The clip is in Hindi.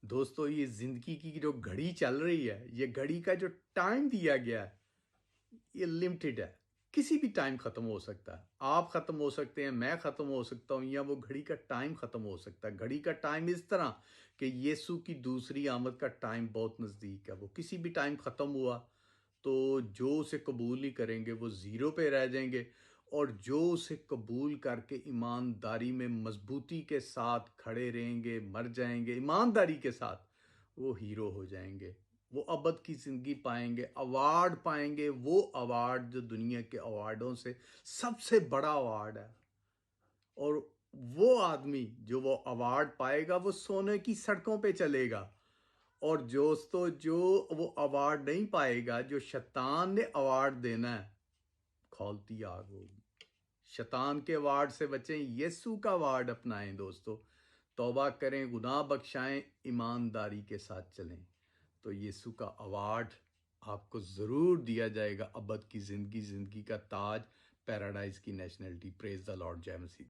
दोस्तों ये ज़िंदगी की जो घड़ी चल रही है, ये घड़ी का जो टाइम दिया गया है, ये लिमिटेड है। किसी भी टाइम ख़त्म हो सकता है। आप ख़त्म हो सकते हैं, मैं ख़त्म हो सकता हूँ या वो घड़ी का टाइम ख़त्म हो सकता है। घड़ी का टाइम इस तरह कि यीशु की दूसरी आमद का टाइम बहुत नज़दीक है। वो किसी भी टाइम ख़त्म हुआ, तो जो उसे कबूल नहीं करेंगे वो ज़ीरो पे रह जाएँगे और जो उसे कबूल करके ईमानदारी में मज़बूती के साथ खड़े रहेंगे, मर जाएँगे ईमानदारी के साथ, वो हीरो हो जाएँगे। वो अबद की ज़िंदगी पाएँगे, अवार्ड पाएँगे, वो अवार्ड जो दुनिया के अवार्डों से सबसे बड़ा अवार्ड है। और वो आदमी जो वो अवार्ड पाएगा वो सोने की सड़कों पे चलेगा। और दोस्तों जो वो अवार्ड नहीं पाएगा, जो शैतान ने अवार्ड देना है, खौलती आग होगी। शैतान के अवार्ड से बचें, यीशु का अवार्ड अपनाएं दोस्तों। तौबा करें, गुनाह बख्शाएं, ईमानदारी के साथ चलें, तो यीशु का अवार्ड आपको ज़रूर दिया जाएगा। अबद की ज़िंदगी, ज़िंदगी का ताज, पैराडाइज़ की नेशनलिटी। Praise the Lord. जय मसीह।